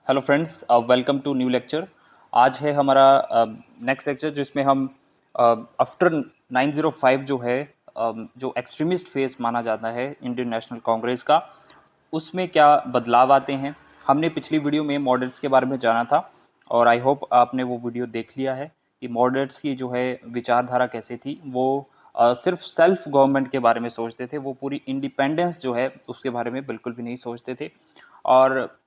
Hello friends, welcome to new lecture. आज है हमारा नेक्स्ट लेक्चर जिसमें हम आफ्टर 905 जो है जो एक्सट्रीमिस्ट फेस माना जाता है इंडियन नेशनल कांग्रेस का, उसमें क्या बदलाव आते हैं। हमने पिछली वीडियो में मॉडरेट्स के बारे में जाना था और आई होप आपने वो वीडियो देख लिया है कि मॉडरेट्स की जो है विचारधारा कैसे थी। वो सिर्फ सेल्फ गवर्नमेंट के बारे में सोचते थे, वो पूरी इंडिपेंडेंस जो है उसके बारे में बिल्कुल भी नहीं सोचते थे। और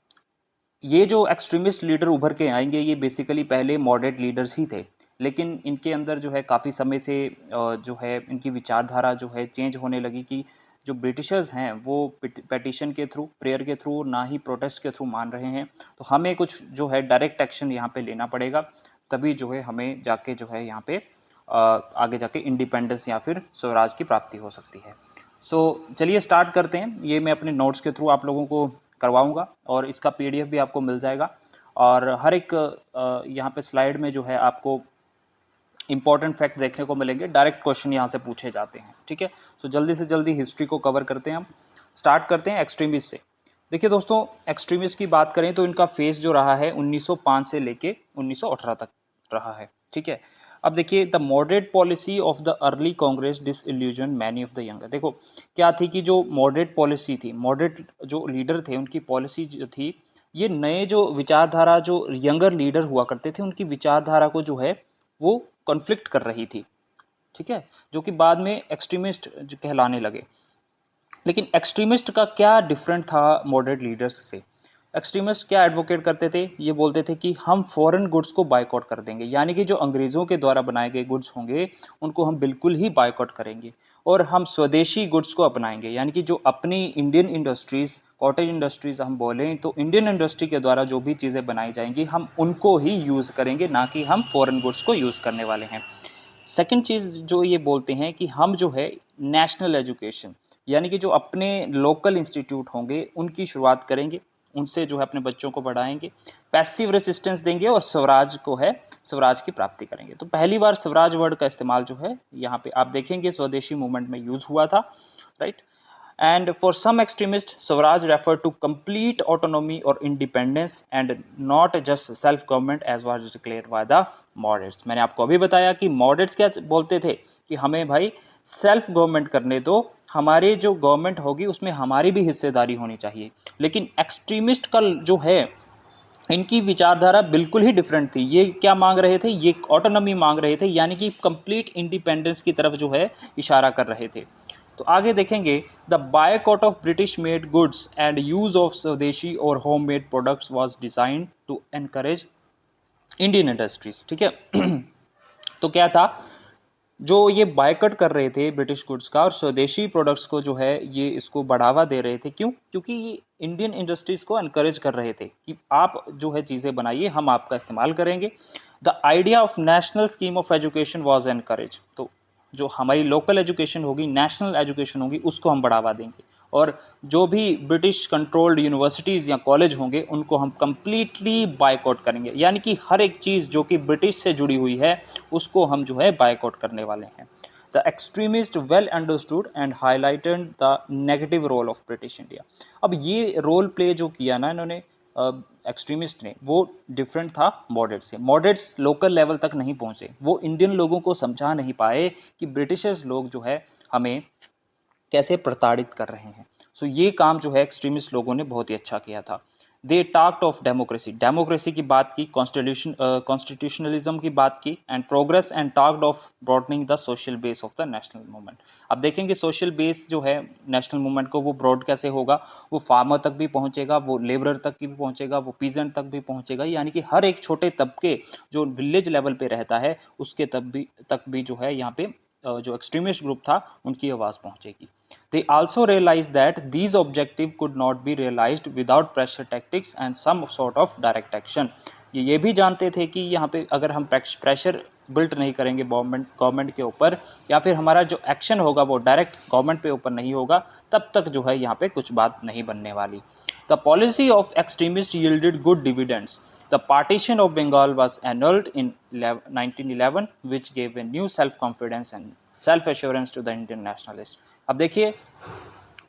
ये जो एक्सट्रीमिस्ट लीडर उभर के आएंगे ये बेसिकली पहले मॉडरेट लीडर्स ही थे, लेकिन इनके अंदर जो है काफ़ी समय से जो है इनकी विचारधारा जो है चेंज होने लगी कि जो ब्रिटिशर्स हैं वो पेटिशन के थ्रू, प्रेयर के थ्रू, ना ही प्रोटेस्ट के थ्रू मान रहे हैं। तो हमें कुछ जो है डायरेक्ट एक्शन यहाँ पे लेना पड़ेगा, तभी जो है हमें जाके जो है यहाँ पे आगे जाके इंडिपेंडेंस या फिर स्वराज की प्राप्ति हो सकती है। सो चलिए स्टार्ट करते हैं। ये मैं अपने नोट्स के थ्रू आप लोगों को करवाऊंगा और इसका पीडीएफ भी आपको मिल जाएगा। और हर एक यहाँ पे स्लाइड में जो है आपको इंपॉर्टेंट फैक्ट देखने को मिलेंगे, डायरेक्ट क्वेश्चन यहाँ से पूछे जाते हैं। ठीक है, सो जल्दी से जल्दी हिस्ट्री को कवर करते हैं। हम स्टार्ट करते हैं एक्सट्रीमिस्ट से। देखिए दोस्तों, एक्सट्रीमिस्ट की बात करें तो इनका फेस जो रहा है 1905 से लेके 1918 तक रहा है। ठीक है, अब देखिए the moderate policy of the early Congress disillusion many of the younger. देखो क्या थी कि जो मॉडरेट पॉलिसी थी, मॉडरेट जो लीडर थे उनकी पॉलिसी जो थी, ये नए जो विचारधारा जो यंगर लीडर हुआ करते थे उनकी विचारधारा को जो है वो कॉन्फ्लिक्ट कर रही थी। ठीक है, जो कि बाद में एक्सट्रीमिस्ट कहलाने लगे। लेकिन एक्सट्रीमिस्ट का क्या डिफरेंट था मॉडरेट लीडर्स से। एक्सट्रीमिस्ट क्या एडवोकेट करते थे, ये बोलते थे कि हम फॉरेन गुड्स को बायकॉट कर देंगे, यानी कि जो अंग्रेज़ों के द्वारा बनाए गए गुड्स होंगे उनको हम बिल्कुल ही बायकॉट करेंगे और हम स्वदेशी गुड्स को अपनाएंगे। यानी कि जो अपनी इंडियन इंडस्ट्रीज़, कॉटेज इंडस्ट्रीज़ हम बोलें तो इंडियन इंडस्ट्री के द्वारा जो भी चीज़ें बनाई जाएंगी हम उनको ही यूज़ करेंगे, ना कि हम फॉरेन गुड्स को यूज़ करने वाले हैं। सेकंड चीज़ जो ये बोलते हैं कि हम जो है नेशनल एजुकेशन, यानी कि जो अपने लोकल इंस्टीट्यूट होंगे उनकी शुरुआत करेंगे, उनसे जो है अपने बच्चों को बढ़ाएंगे, पैसिव रेसिस्टेंस देंगे और स्वराज को है स्वराज की प्राप्ति करेंगे। तो पहली बार स्वराज वर्ड का इस्तेमाल जो है यहाँ पे आप देखेंगे स्वदेशी मूवमेंट में यूज़ हुआ था, right. And for some extremists, Swaraj referred to complete autonomy or independence and not just self-government as was declared by the moderates. मैंने आपको अभी बताया कि moderates क्या बोलते थे कि हमें भाई सेल्फ गवर्नमेंट करने दो, हमारी जो गवर्नमेंट होगी उसमें हमारी भी हिस्सेदारी होनी चाहिए। लेकिन एक्सट्रीमिस्ट का जो है इनकी विचारधारा बिल्कुल ही डिफरेंट थी। ये क्या मांग रहे थे, ये ऑटोनॉमी मांग रहे थे, यानी कि कंप्लीट इंडिपेंडेंस की तरफ जो है इशारा कर रहे थे। तो आगे देखेंगे, the boycott of British made goods and use of swadeshi और home made products was design to encourage Indian industries. ठीक है तो क्या था, जो ये बायकट कर रहे थे ब्रिटिश गुड्स का और स्वदेशी प्रोडक्ट्स को जो है ये इसको बढ़ावा दे रहे थे। क्यों? क्योंकि ये इंडियन इंडस्ट्रीज को एनकरेज कर रहे थे कि आप जो है चीज़ें बनाइए, हम आपका इस्तेमाल करेंगे। The idea of national scheme of education was encourage. तो जो हमारी लोकल एजुकेशन होगी, नेशनल एजुकेशन होगी, उसको हम बढ़ावा देंगे और जो भी ब्रिटिश कंट्रोल्ड यूनिवर्सिटीज़ या कॉलेज होंगे उनको हम कम्प्लीटली बायकॉट करेंगे। यानी कि हर एक चीज़ जो कि ब्रिटिश से जुड़ी हुई है उसको हम जो है बायकॉट करने वाले हैं। The extremist well understood and highlighted the negative role of British India. अब ये रोल प्ले जो किया ना इन्होंने एक्सट्रीमिस्ट ने, वो डिफरेंट था मॉडरेट से। मॉडरेट्स लोकल लेवल तक नहीं पहुंचे, वो इंडियन लोगों को समझा नहीं पाए कि ब्रिटिशर्स लोग जो है हमें कैसे प्रताड़ित कर रहे हैं। सो ये काम जो है एक्सट्रीमिस्ट लोगों ने बहुत ही अच्छा किया था। They talked of democracy, democracy की बात की, कॉन्स्टिट्यूशनलिज्म की बात की, and progress, and talked of broadening the social base of the national movement. अब देखेंगे सोशल बेस जो है नेशनल मूवमेंट को वो ब्रॉड कैसे होगा, वो फार्मर तक भी पहुंचेगा, वो लेबरर तक भी पहुंचेगा, वो पीजेंट तक भी पहुंचेगा, यानी कि हर एक छोटे तबके जो विलेज लेवल पे रहता है उसके तक भी जो है यहाँ पे जो एक्सट्रीमिस्ट ग्रुप था उनकी आवाज़ पहुंचेगी। They also realized that these objectives could not be realized without pressure tactics and some sort of direct action. ये भी जानते थे कि यहाँ पे अगर हम प्रेशर बिल्ट नहीं करेंगे गवर्नमेंट के ऊपर, या फिर हमारा जो एक्शन होगा वो डायरेक्ट गवर्नमेंट पे ऊपर नहीं होगा, तब तक जो है यहाँ पे कुछ बात नहीं बनने वाली। The policy of extremist yielded good dividends. The partition of Bengal was annulled in 1911, which gave a new self-confidence and self-assurance to the Indian nationalists. अब देखिए,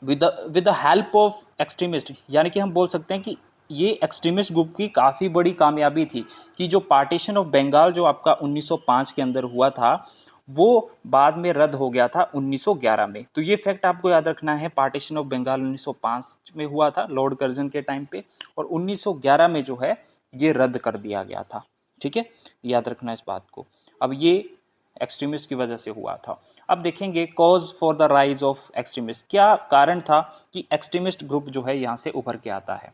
with the help of extremist, यानी कि हम बोल सकते हैं कि ये एक्सट्रीमिस्ट ग्रुप की काफ़ी बड़ी कामयाबी थी कि जो पार्टीशन ऑफ बंगाल जो आपका 1905 के अंदर हुआ था, वो बाद में रद्द हो गया था 1911 में। तो ये फैक्ट आपको याद रखना है, पार्टीशन ऑफ बंगाल 1905 में हुआ था लॉर्ड कर्जन के टाइम पे, और 1911 में जो है ये रद्द कर दिया गया था। ठीक है, याद रखना इस बात को। अब ये एक्सट्रीमिस्ट की वजह से हुआ था। अब देखेंगे cause for the rise of extremist, क्या कारण था कि एक्सट्रीमिस्ट ग्रुप जो है यहाँ से उभर के आता है।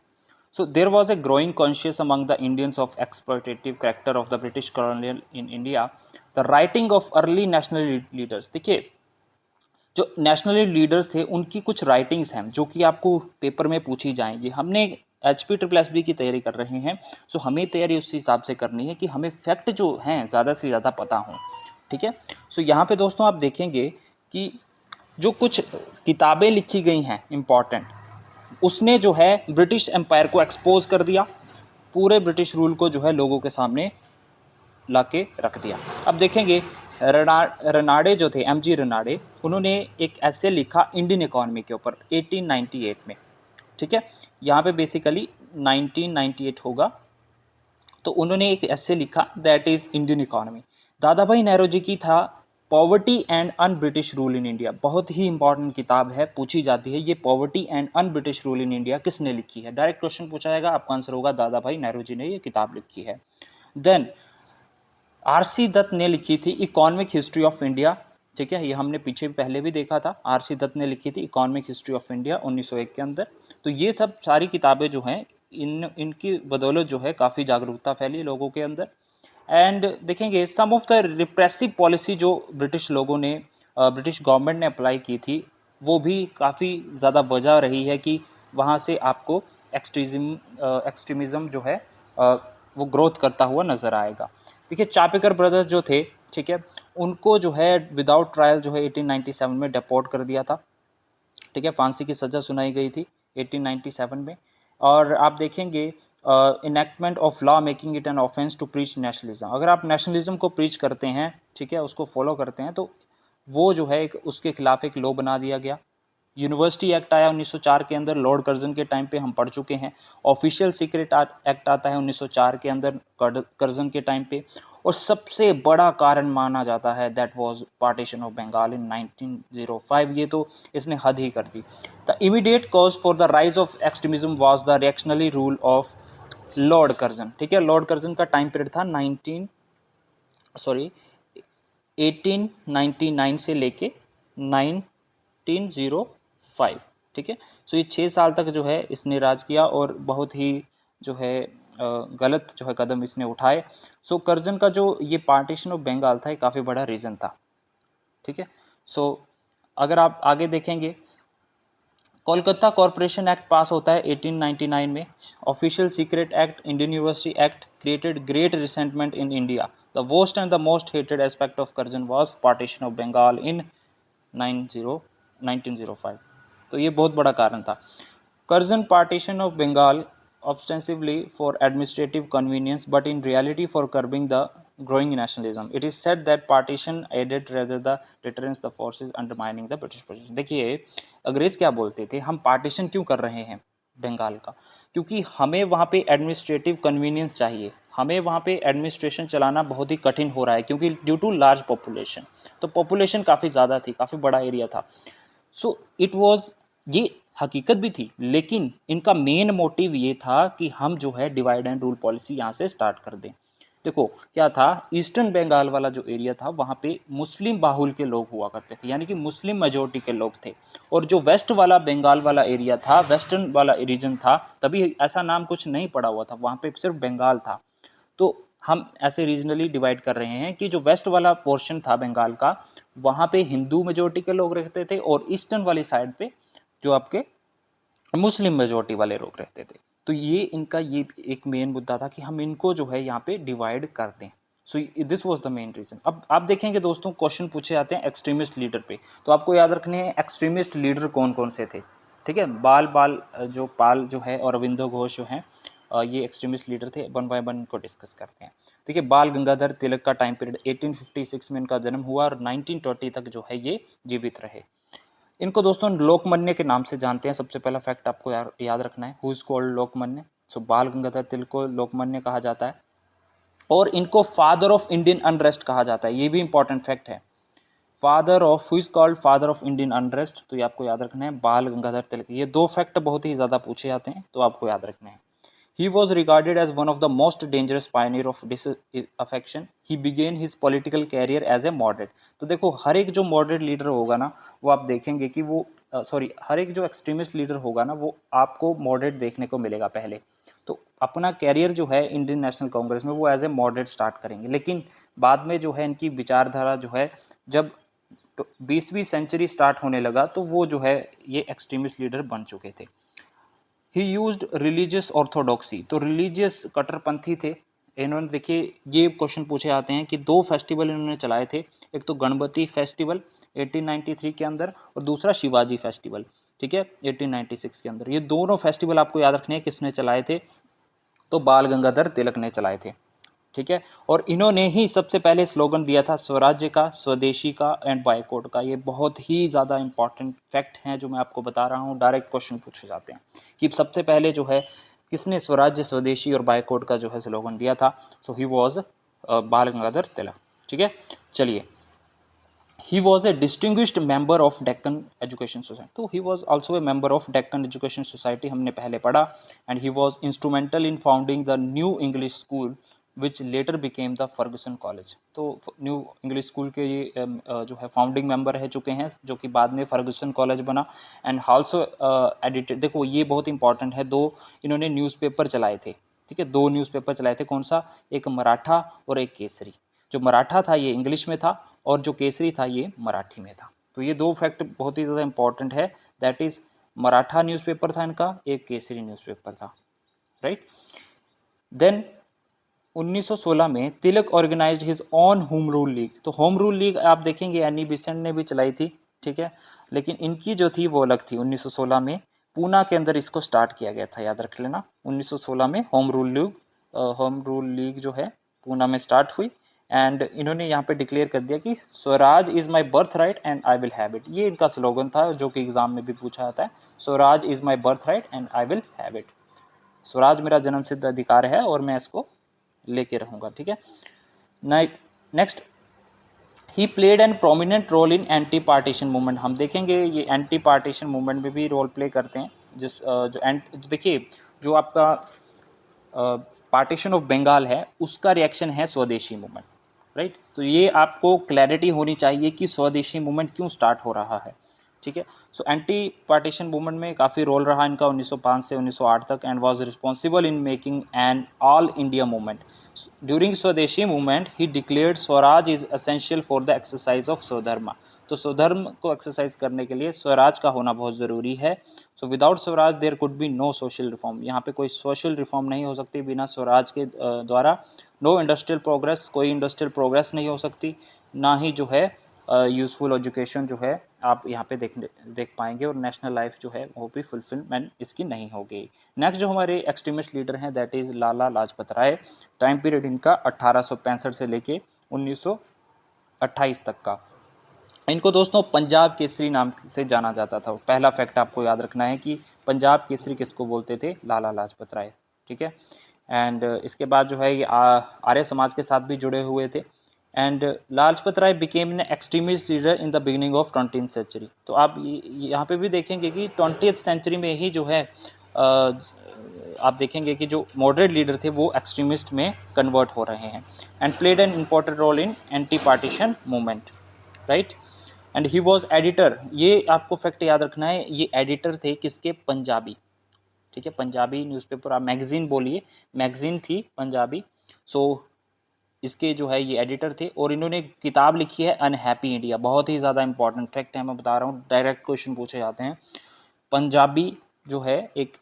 So there was a growing conscience among the Indians of exploitative character of the British colonial in India. The writing of early national leaders, देखिए जो नेशनल लीडर्स थे उनकी कुछ राइटिंग्स हैं जो कि आपको पेपर में पूछी जाएंगी। हमने HP SSSB की तैयारी कर रहे हैं, सो हमें तैयारी उस हिसाब से करनी है कि हमें फैक्ट जो हैं ज़्यादा से ज़्यादा पता हों। ठीक है, सो यहाँ पे दोस्तों आप देखेंगे कि जो कुछ किताबें लिखी गई हैं इम्पॉर्टेंट, उसने जो है ब्रिटिश एम्पायर को एक्सपोज कर दिया, पूरे ब्रिटिश रूल को जो है लोगों के सामने ला के रख दिया। अब देखेंगे रनाडे जो थे, MG रनाडे, उन्होंने एक ऐसे लिखा इंडियन इकोनॉमी के ऊपर 1898 में। ठीक है, यहाँ पे बेसिकली 1998 होगा। तो उन्होंने एक ऐसे लिखा दैट इज इंडियन इकोनॉमी। दादा भाई नेहरू जी की था poverty and un British rule in India, बहुत ही इंपॉर्टेंट किताब है, पूछी जाती है ये poverty and un British rule in India किसने लिखी है, डायरेक्ट क्वेश्चन पूछा जाएगा, आपका आंसर होगा दादा भाई नेहरू जी ने ये किताब लिखी है। देन RC दत्त ने लिखी थी इकोनॉमिक हिस्ट्री ऑफ इंडिया। ठीक है, ये हमने पीछे पहले भी देखा था, RC दत्त ने लिखी थी इकोनॉमिक हिस्ट्री ऑफ इंडिया 1901 के अंदर। तो ये सब सारी किताबें जो हैं इनकी बदौलत जो है काफ़ी जागरूकता फैली लोगों के अंदर। एंड देखेंगे सम ऑफ द रिप्रेसिव पॉलिसी जो ब्रिटिश लोगों ने ब्रिटिश गवर्नमेंट ने अप्लाई की थी, वो भी काफ़ी ज़्यादा वजह रही है कि वहाँ से आपको एक्सट्रीमिज़म जो है वो ग्रोथ करता हुआ नज़र आएगा। देखिए चापेकर ब्रदर्स जो थे, ठीक है, उनको जो है विदाउट ट्रायल जो है 1897 में डिपोर्ट कर दिया था। ठीक है, फांसी की सज़ा सुनाई गई थी 1897 में। और आप देखेंगे enactment of law making it an offence to preach nationalism, अगर आप नेशनलिज्म को प्रीच करते हैं, ठीक है, उसको फॉलो करते हैं, तो वो जो है उसके खिलाफ एक लॉ बना दिया गया। यूनिवर्सिटी एक्ट आया 1904 के अंदर, लॉर्ड कर्जन के टाइम पे हम पढ़ चुके हैं। ऑफिशियल सीक्रेट एक्ट आता है 1904 के अंदर कर्जन के टाइम पे। और सबसे बड़ा कारण माना जाता है that was partition of Bengal in 1905, ये तो इसने हद ही कर दी। The immediate cause for the rise of extremism was the reactionary rule of lord Curzon. ठीक है, लॉर्ड कर्जन का टाइम पीरियड था 1899 से लेके 1905। ठीक है, सो ये 6 साल तक जो है इसने राज किया और बहुत ही जो है गलत जो है कदम इसने उठाए। सो कर्जन का जो ये पार्टीशन ऑफ बंगाल था, ये काफ़ी बड़ा रीज़न था। ठीक है, सो अगर आप आगे देखेंगे, कोलकाता कॉरपोरेशन एक्ट पास होता है 1899 में। Official secret act, Indian university act created great resentment in India. The worst and the most hated aspect of Curzon was partition of Bengal in 1905। तो ये बहुत बड़ा कारण था। Curzon partition of Bengal ostensibly for administrative convenience but in reality for curbing the growing nationalism. It is said that partition aided rather the deterrence the forces undermining the British position. देखिए अंग्रेज क्या बोलते थे, हम पार्टीशन क्यों कर रहे हैं बंगाल का, क्योंकि हमें वहाँ पे एडमिनिस्ट्रेटिव कन्वीनियंस चाहिए, हमें वहाँ पे एडमिनिस्ट्रेशन चलाना बहुत ही कठिन हो रहा है क्योंकि ड्यू टू लार्ज पॉपुलेशन। तो पॉपुलेशन काफ़ी ज़्यादा थी, काफ़ी बड़ा एरिया था। सो इट वॉज, ये हकीकत भी थी, लेकिन इनका मेन मोटिव ये था कि हम जो है डिवाइड एंड रूल पॉलिसी यहाँ से स्टार्ट कर दें। देखो क्या था, ईस्टर्न बंगाल वाला जो एरिया था वहाँ पे मुस्लिम बाहुल के लोग हुआ करते थे, यानी कि मुस्लिम मेजोरिटी के लोग थे। और जो वेस्ट वाला बंगाल वाला एरिया था, वेस्टर्न वाला रीजन था, तभी ऐसा नाम कुछ नहीं पड़ा हुआ था, वहाँ पे सिर्फ बंगाल था। तो हम ऐसे रीजनली डिवाइड कर रहे हैं कि जो वेस्ट वाला पोर्शन था बंगाल का, वहाँ पे हिंदू मेजोरिटी के लोग रहते थे, और ईस्टर्न वाली साइड पे जो आपके मुस्लिम मेजोरिटी वाले लोग रहते थे। तो ये इनका ये एक मेन मुद्दा था कि हम इनको जो है यहाँ पे डिवाइड कर दें। So this was the main reason. अब आप देखेंगे दोस्तों, क्वेश्चन पूछे जाते हैं एक्सट्रीमिस्ट लीडर पे, तो आपको याद रखने हैं एक्सट्रीमिस्ट लीडर कौन कौन से थे। ठीक है, जो पाल जो है और अरविंदो घोष जो हैं, ये एक्सट्रीमिस्ट लीडर थे। वन बाय वन को डिस्कस करते हैं। देखिए बाल गंगाधर तिलक का टाइम पीरियड 1856 में इनका जन्म हुआ और 1920 तक जो है ये जीवित रहे। इनको दोस्तों लोकमान्य के नाम से जानते हैं। सबसे पहला फैक्ट आपको याद रखना है, हु इज कॉल्ड लोकमान्य। सो बाल गंगाधर तिलक को लोकमान्य कहा जाता है, और इनको फादर ऑफ इंडियन अनरेस्ट कहा जाता है। ये भी इंपॉर्टेंट फैक्ट है। Father of, who is called father of Indian unrest, तो ये आपको याद रखना है, बाल गंगाधर तिलक। ये दो फैक्ट बहुत ही ज़्यादा पूछे जाते हैं, तो आपको याद रखना है। He was regarded as one of the most dangerous pioneer of disaffection. He began his political career as a moderate. तो देखो, हर एक जो मॉडरेट लीडर होगा ना, वो आप देखेंगे कि वो हर एक जो एक्सट्रीमिस्ट लीडर होगा ना, वो आपको मॉडरेट देखने को मिलेगा पहले। तो अपना कैरियर जो है इंडियन नेशनल कांग्रेस में वो एज ए मॉडरेट स्टार्ट करेंगे, लेकिन बाद में जो है इनकी विचारधारा जो है, जब 20वीं सेंचुरी स्टार्ट होने लगा, तो वो जो है ये एक्सट्रीमिस्ट लीडर बन चुके थे। ही यूज्ड रिलीजियस ऑर्थोडॉक्सी, तो रिलीजियस कट्टरपंथी थे इन्होंने। देखिए, ये क्वेश्चन पूछे जाते हैं कि दो फेस्टिवल इन्होंने चलाए थे, एक तो गणपति फेस्टिवल 1893 के अंदर, और दूसरा शिवाजी फेस्टिवल, ठीक है, 1896 के अंदर। ये दोनों फेस्टिवल आपको याद रखने हैं किसने चलाए थे, तो बाल गंगाधर तिलक ने चलाए थे, ठीक है। और इन्होंने ही सबसे पहले स्लोगन दिया था स्वराज्य का, स्वदेशी का एंड बायकॉट का। ये बहुत ही ज़्यादा इंपॉर्टेंट फैक्ट हैं जो मैं आपको बता रहा हूँ, डायरेक्ट क्वेश्चन पूछे जाते हैं कि सबसे पहले जो है किसने स्वराज्य, स्वदेशी और बायकॉट का जो है स्लोगन दिया था। सो ही वॉज बाल गंगाधर तिलक, ठीक है। चलिए, he was a distinguished member of Deccan Education Society, तो he was also a member of Deccan Education Society, हमने पहले पढ़ा। and he was instrumental in founding the New English School which later became the Ferguson College। तो new English school के ये जो है founding member रह चुके हैं, जो कि बाद में फर्गुसन कॉलेज बना। एंड ऑल्सो एडिटेड, देखो ये बहुत इंपॉर्टेंट है, दो इन्होंने न्यूज़पेपर चलाए थे, ठीक है, दो न्यूज़पेपर चलाए थे। कौन सा? एक मराठा और एक केसरी। जो मराठा था ये इंग्लिश में था, और जो केसरी था ये मराठी में था। तो ये दो फैक्ट बहुत ही ज़्यादा इंपॉर्टेंट है, दैट इज़ मराठा न्यूज़पेपर था इनका, एक केसरी न्यूज़पेपर था, राइट। देन 1916 में Tilak organized his own home rule league. तो होम रूल लीग आप देखेंगे एनी बेसेंट ने भी चलाई थी, ठीक है, लेकिन इनकी जो थी वो अलग थी। 1916 में पूना के अंदर इसको स्टार्ट किया गया था, याद रख लेना। 1916 में होम रूल लीग जो है पूना में स्टार्ट हुई, एंड इन्होंने यहाँ पे डिक्लेयर कर दिया कि Swaraj is my birth right and I will have it. ये इनका स्लोगन था, जो कि एग्जाम में भी पूछा जाता है, Swaraj is my birth right and I will have it. Swaraj मेरा जन्मसिद्ध अधिकार है और मैं इसको लेके रहूँगा, ठीक है। Next, he played an prominent role in anti partition movement. हम देखेंगे ये एंटी पार्टीशन मूवमेंट में भी रोल प्ले करते हैं। जो देखिए, जो आपका पार्टीशन ऑफ बंगाल है उसका रिएक्शन है स्वदेशी मूवमेंट, राइट। तो ये आपको क्लैरिटी होनी चाहिए कि स्वदेशी मूवमेंट क्यों स्टार्ट हो रहा है, ठीक है। सो एंटी पार्टीशन मूवमेंट में काफ़ी रोल रहा इनका 1905 से 1908 तक, and was responsible in making an all India movement. During swadeshi movement he declared swaraj is essential for the exercise of swadharma. तो स्वधर्म को एक्सरसाइज करने के लिए स्वराज का होना बहुत ज़रूरी है। So without swaraj there could be no social reform. यहाँ पे कोई सोशल रिफॉर्म नहीं हो सकती बिना स्वराज के द्वारा। नो इंडस्ट्रियल प्रोग्रेस, कोई इंडस्ट्रियल प्रोग्रेस नहीं हो सकती, ना ही जो है यूज़फुल एजुकेशन जो है आप यहाँ पे देख पाएंगे, और नेशनल लाइफ जो है वो भी फुलफिलमेंट इसकी नहीं होगी। नेक्स्ट जो हमारे एक्सट्रीमिस्ट लीडर हैं that is Lala Lajpat Rai. Time period इनका 1865 से लेके 1928 तक का। इनको दोस्तों पंजाब केसरी नाम से जाना जाता था। पहला फैक्ट आपको याद रखना है कि पंजाब केसरी किसको बोलते थे? लाला लाजपत राय, ठीक है। एंड इसके बाद जो है ये आर्य समाज के साथ भी जुड़े हुए थे। And Lajpat Rai became an extremist leader in the beginning of 20th century. तो आप यहाँ पे भी देखेंगे कि 20th सेंचुरी में ही जो है आप देखेंगे कि जो मॉडरेट लीडर थे वो एक्सट्रीमिस्ट में कन्वर्ट हो रहे हैं, and played an important role in anti partition movement, right. And he was editor, ये आपको फैक्ट याद रखना है, ये एडिटर थे किसके? पंजाबी, ठीक है, पंजाबी न्यूज़पेपर, आप मैगजीन बोलिए, मैगजीन थी पंजाबी। सो इसके जो है ये एडिटर थे, और इन्होंने किताब लिखी है अनहैप्पी इंडिया। बहुत ही ज़्यादा इंपॉर्टेंट फैक्ट है, मैं बता रहा हूँ, डायरेक्ट क्वेश्चन पूछे जाते हैं। पंजाबी जो है एक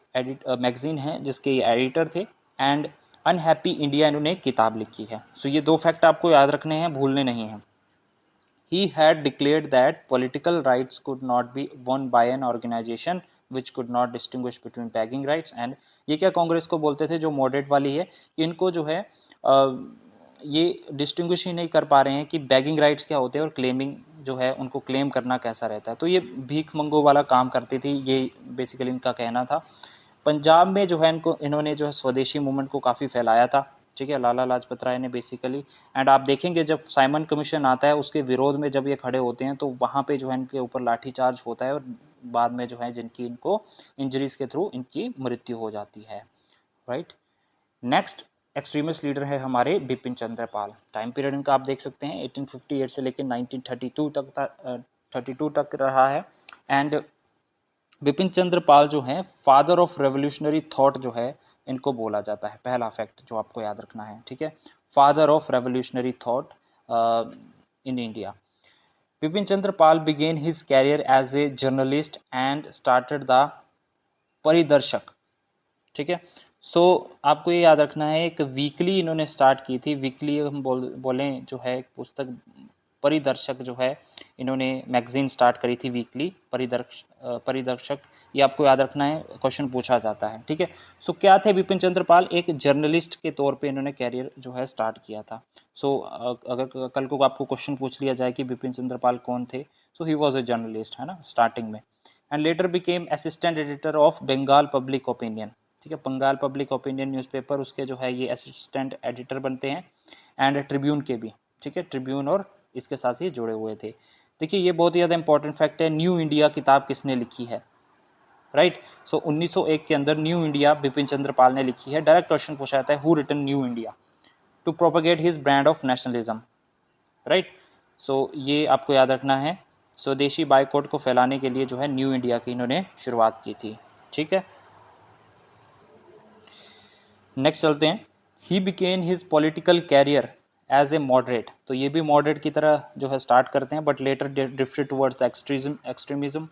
मैगजीन है जिसके ये एडिटर थे, एंड अनहैप्पी इंडिया इन्होंने किताब लिखी है। सो ये दो फैक्ट आपको याद रखने हैं, भूलने नहीं हैं। He had declared that political rights could not be won by an organization which could not distinguish between begging rights and, ये क्या कांग्रेस को बोलते थे जो मॉडरेट वाली है, इनको जो है ये डिस्टिंग्विश ही नहीं कर पा रहे हैं कि बैगिंग राइट्स क्या होते हैं और क्लेमिंग जो है उनको क्लेम करना कैसा रहता है। तो ये भीख मंगो वाला काम करती थी, ये बेसिकली इनका कहना था। पंजाब में जो है इन्होंने जो है स्वदेशी मूवमेंट को काफ़ी फैलाया था, ठीक है, लाला लाजपत राय ने बेसिकली। एंड आप देखेंगे जब साइमन कमीशन आता है उसके विरोध में जब ये खड़े होते हैं तो वहाँ पे जो है इनके ऊपर लाठीचार्ज होता है और बाद में जो है जिनकी इनको इंजरीज के थ्रू इनकी मृत्यु हो जाती है, राइट। नेक्स्ट एक्सट्रीमिस्ट लीडर है हमारे बिपिन चंद्र पाल। टाइम पीरियड इनका आप देख सकते हैं 1858 से लेकर 1932 तक 32 तक रहा है। एंड बिपिन चंद्र पाल जो हैं फादर ऑफ रेवोल्यूशनरी थॉट जो है इनको बोला जाता है, पहला फैक्ट जो आपको याद रखना है, ठीक है, father of revolutionary thought in India. Bipin Chandra Pal began his career as a journalist and started the Paridarshak, ठीक है। सो आपको ये याद रखना है एक वीकली इन्होंने स्टार्ट की थी, वीकली हम बोलें जो है एक पुस्तक परिदर्शक जो है इन्होंने मैगजीन स्टार्ट करी थी वीकली परिदर्शक, ये आपको याद रखना है, क्वेश्चन पूछा जाता है, ठीक है। सो क्या थे बिपिन चंद्र पाल, एक जर्नलिस्ट के तौर पे इन्होंने कैरियर जो है स्टार्ट किया था। सो अगर कल को आपको क्वेश्चन पूछ लिया जाए कि बिपिन चंद्र पाल कौन थे, सो ही वॉज ए जर्नलिस्ट, है ना, स्टार्टिंग में। And later became assistant editor of Bengal public opinion, ठीक है, बंगाल पब्लिक ओपिनियन न्यूज़पेपर, उसके जो है ये असिस्टेंट एडिटर बनते हैं। एंड ट्रिब्यून के भी, ठीक है, ट्रिब्यून और इसके साथ ही जुड़े हुए थे। देखिए ये बहुत ही ज़्यादा इंपॉर्टेंट फैक्ट है, न्यू इंडिया किताब किसने लिखी है, राइट। सो 1901 के अंदर न्यू इंडिया बिपिन चंद्र पाल ने लिखी है। डायरेक्ट क्वेश्चन पूछा जाता है, who written New India to propagate his brand of nationalism, right. So ये आपको याद रखना है, स्वदेशी बाइकआउट को फैलाने के लिए जो है न्यू इंडिया की इन्होंने शुरुआत की थी, ठीक है। नेक्स्ट चलते हैं, he began his political career as a moderate, तो ये भी मॉडरेट की तरह जो है स्टार्ट करते हैं but later drifted towards extremism.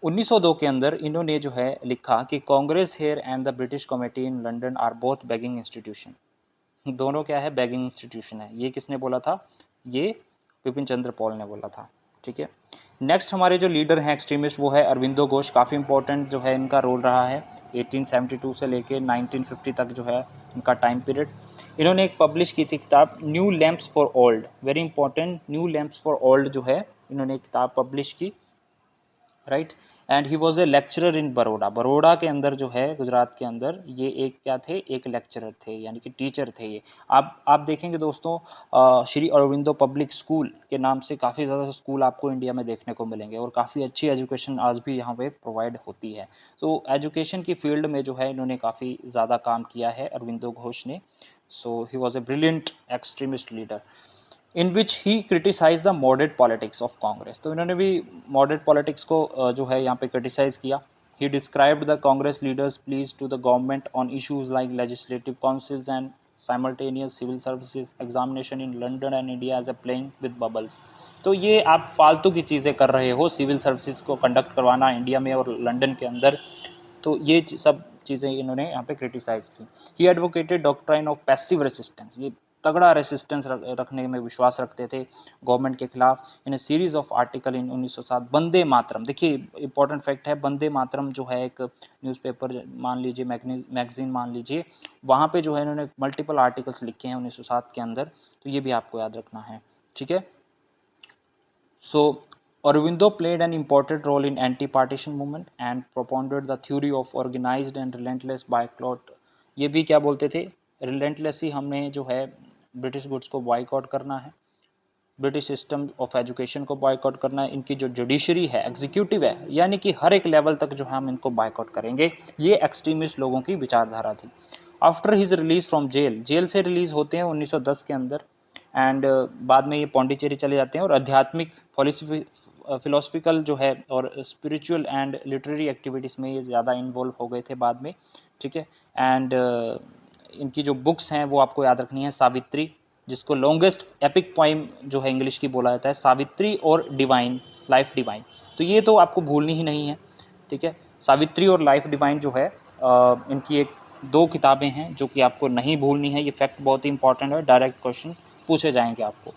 1902 के अंदर इन्होंने जो है लिखा कि Congress here and the British committee in London are both begging institution, दोनों क्या है, बेगिंग इंस्टीट्यूशन है। ये किसने बोला था, ये बिपिन चंद्र पॉल ने बोला था, ठीक है। नेक्स्ट हमारे जो लीडर हैं एक्सट्रीमिस्ट वो है अरविंदो घोष, काफ़ी इंपॉर्टेंट जो है इनका रोल रहा है 1872 से लेके 1950 तक जो है इनका टाइम पीरियड। इन्होंने एक पब्लिश की थी किताब new lamps for old, very important, new lamps for old जो है इन्होंने एक किताब पब्लिश की, right. And he was A lecturer in Baroda, Baroda के अंदर जो है गुजरात के अंदर ये एक क्या थे, एक लेक्चरर थे, यानी कि टीचर थे ये। आप देखेंगे दोस्तों श्री अरविंदो पब्लिक स्कूल के नाम से काफ़ी ज़्यादा स्कूल आपको इंडिया में देखने को मिलेंगे और काफ़ी अच्छी एजुकेशन आज भी यहाँ पे प्रोवाइड होती है। तो एजुकेशन की फील्ड में जो है इन्होंने काफ़ी ज़्यादा काम किया है अरविंदो घोष ने। So he was a brilliant extremist leader in which he criticize the moderate politics of Congress, तो इन्होंने भी मॉडरेट पॉलिटिक्स को जो है यहाँ पे क्रिटिसाइज किया। He described the Congress leaders please to the government on issues like legislative councils and simultaneous civil services examination in London and India as a playing with bubbles. तो ये आप फालतू की चीज़ें कर रहे हो, सिविल सर्विसेज को कंडक्ट करवाना इंडिया में और लंदन के अंदर, तो ये सब चीज़ें इन्होंने यहाँ पे क्रिटिसाइज की। ही advocated doctrine of passive resistance, ये तगड़ा रेसिस्टेंस रखने में विश्वास रखते थे गवर्नमेंट के खिलाफ। इन ए series of article in 1907 Vande Mataram, देखिए इंपॉर्टेंट फैक्ट है, वंदे मातरम जो है एक न्यूज़पेपर मान लीजिए, मैगजीन मान लीजिए, वहाँ पे जो है इन्होंने मल्टीपल आर्टिकल्स लिखे हैं 1907 के अंदर, तो ये भी आपको याद रखना है, ठीक है। सो Aurobindo played an important role in anti-partition movement and propounded the theory of organized and relentless boycott। ये भी क्या बोलते थे, रिलेंटलेसली हमने जो है ब्रिटिश गुड्स को बॉयकॉट करना है, ब्रिटिश सिस्टम ऑफ एजुकेशन को बॉयकॉट करना है, इनकी जो जुडिशरी है, एग्जीक्यूटिव है, यानी कि हर एक लेवल तक जो है हम इनको बॉयकॉट करेंगे, ये एक्सट्रीमिस्ट लोगों की विचारधारा थी। After his release from jail, jail से रिलीज होते हैं 1910 के अंदर। एंड बाद में ये पौंडीचेरी चले जाते हैं और आध्यात्मिक फिलोसफिकल जो है और स्पिरिचुअल एंड लिटरेरी एक्टिविटीज़ में ये ज़्यादा इन्वॉल्व हो गए थे बाद में, ठीक है। एंड इनकी जो बुक्स हैं वो आपको याद रखनी है, सावित्री, जिसको लॉन्गेस्ट एपिक पोइम जो है इंग्लिश की बोला जाता है, सावित्री और डिवाइन, लाइफ डिवाइन, तो ये तो आपको भूलनी ही नहीं है, ठीक है। सावित्री और लाइफ डिवाइन जो है इनकी एक दो किताबें हैं जो कि आपको नहीं भूलनी है, ये फैक्ट बहुत ही इंपॉर्टेंट है, डायरेक्ट क्वेश्चन पूछे जाएंगे आपको।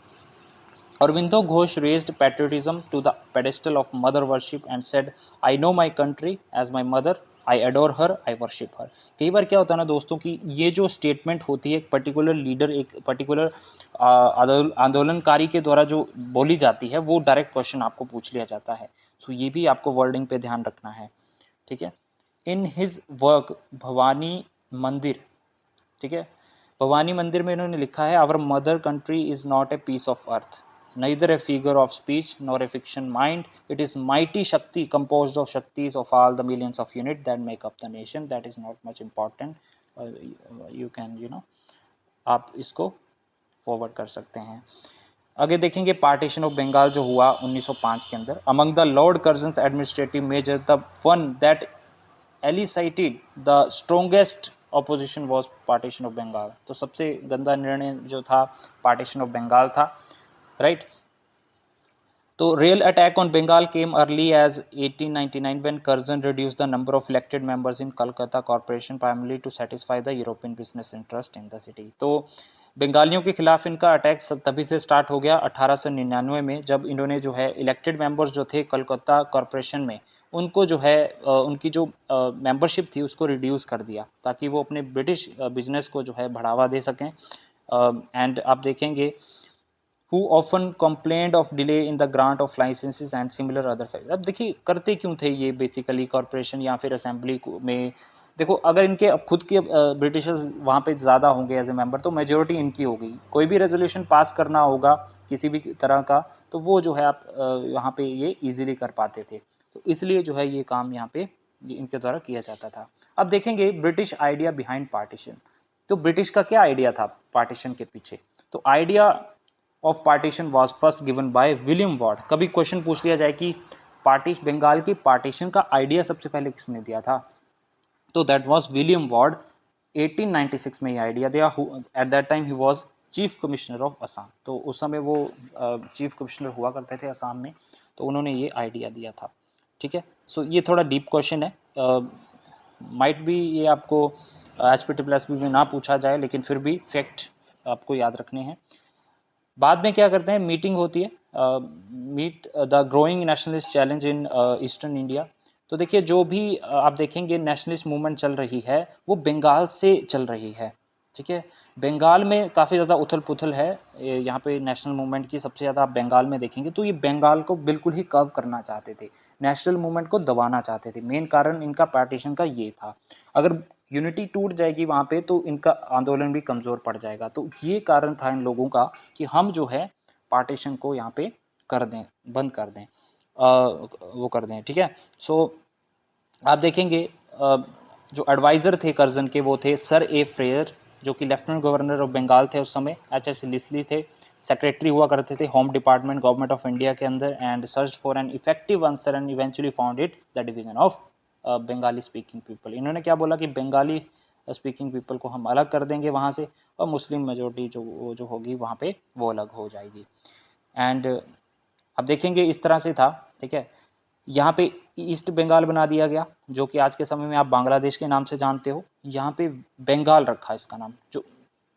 Aurobindo Ghosh raised patriotism to the pedestal of mother worship and said, I know my country as my mother, I adore her, I worship her। कई बार क्या होता है ना दोस्तों कि ये जो स्टेटमेंट होती है एक पर्टिकुलर लीडर, एक पर्टिकुलर आंदोलनकारी के द्वारा जो बोली जाती है, वो डायरेक्ट क्वेश्चन आपको पूछ लिया जाता है। सो ये भी आपको वर्डिंग पे ध्यान रखना है, ठीक है। इन हिज वर्क भवानी मंदिर, ठीक है, भवानी मंदिर में इन्होंने लिखा है, our mother country is not a piece of earth, neither a figure of speech nor a fiction mind, it is mighty shakti composed of shaktis of all the millions of units that make up the nation, that is not much important, you can आप इसको forward कर सकते हैं। आगे देखेंगे partition of Bengal जो हुआ 1905 के अंदर, among the lord Curzon's administrative measure the one that elicited the strongest opposition was partition of Bengal, तो सबसे गंदा निर्णय जो था पार्टीशन ऑफ बंगाल था, राइट। तो real attack on Bengal came early as 1899 when Curzon reduced the number of elected members in Calcutta Corporation primarily to satisfy the European business interest in the city। तो बंगालियों के खिलाफ इनका attack तभी से start हो गया 1899 में, जब इन्होंने जो है इलेक्टेड मेंबर्स जो थे कलकत्ता कॉरपोरेशन में, उनको जो है उनकी जो मेंबरशिप थी उसको रिड्यूस कर दिया ताकि वो अपने ब्रिटिश बिजनेस को जो है बढ़ावा दे सकें। एंड आप देखेंगे who often complained of delay in the grant of licenses and similar other factors। अब देखिए करते क्यों थे ये बेसिकली कॉरपोरेशन या फिर असेंबली में, देखो अगर इनके खुद के ब्रिटिशर्स वहाँ पे ज़्यादा होंगे एज ए मेंबर तो मेजोरिटी इनकी होगी, कोई भी रेजोल्यूशन पास करना होगा किसी भी तरह का तो वो जो है आप यहाँ पे ये इजीली कर पाते थे, तो इसलिए जो है ये काम यहाँ पे इनके द्वारा किया जाता था। अब देखेंगे ब्रिटिश आइडिया बिहाइंड पार्टीशन, तो ब्रिटिश का क्या आइडिया था पार्टीशन के पीछे, तो idea of partition was first given by William ward. कभी क्वेश्चन पूछ लिया जाए कि बंगाल की पार्टीशन का आइडिया सबसे पहले किसने दिया था, तो दैट वाज विलियम वार्ड। 1896 में ये आइडिया दिया, at that time he was chief commissioner of Assam, तो उस समय वो चीफ कमिश्नर हुआ करते थे असम में, तो उन्होंने ये आइडिया दिया था, ठीक है। सो ये थोड़ा डीप क्वेश्चन है, माइट बी ये आपको एसपीटी+बी में ना पूछा जाए, लेकिन फिर भी फैक्ट आपको याद रखने हैं। बाद में क्या करते हैं, मीटिंग होती है, meet the growing nationalist challenge in eastern India. तो देखिए जो भी आप देखेंगे नेशनलिस्ट मूवमेंट चल रही है वो बंगाल से चल रही है, ठीक है। बंगाल में काफ़ी ज़्यादा उथल पुथल है, यहाँ पे नेशनल मूवमेंट की सबसे ज़्यादा आप बंगाल में देखेंगे, तो ये बंगाल को बिल्कुल ही कर्व करना चाहते थे, नेशनल मूवमेंट को दबाना चाहते थे, मेन कारण इनका पार्टीशन का ये था। अगर यूनिटी टूट जाएगी वहाँ पे तो इनका आंदोलन भी कमज़ोर पड़ जाएगा, तो ये कारण था इन लोगों का कि हम जो है पार्टीशन को यहाँ पे कर दें, बंद कर दें, वो कर दें, ठीक है। सो आप देखेंगे जो एडवाइज़र थे कर्जन के वो थे सर ए फ्रेयर, जो कि लेफ्टिनेंट गवर्नर ऑफ बंगाल थे उस समय, एच.एस. लिस्ली थे, सेक्रेटरी हुआ करते थे home department government of India के अंदर, and search for an effective answer and eventually found it the division of Bengali speaking people. इन्होंने क्या बोला कि बंगाली स्पीकिंग पीपल को हम अलग कर देंगे वहाँ से, और मुस्लिम मेजोरिटी जो होगी वहाँ पे वो अलग हो जाएगी। एंड अब देखेंगे इस तरह से था, ठीक है। यहाँ पे ईस्ट बंगाल बना दिया गया, जो कि आज के समय में आप बांग्लादेश के नाम से जानते हो, यहाँ पे बंगाल रखा इसका नाम, जो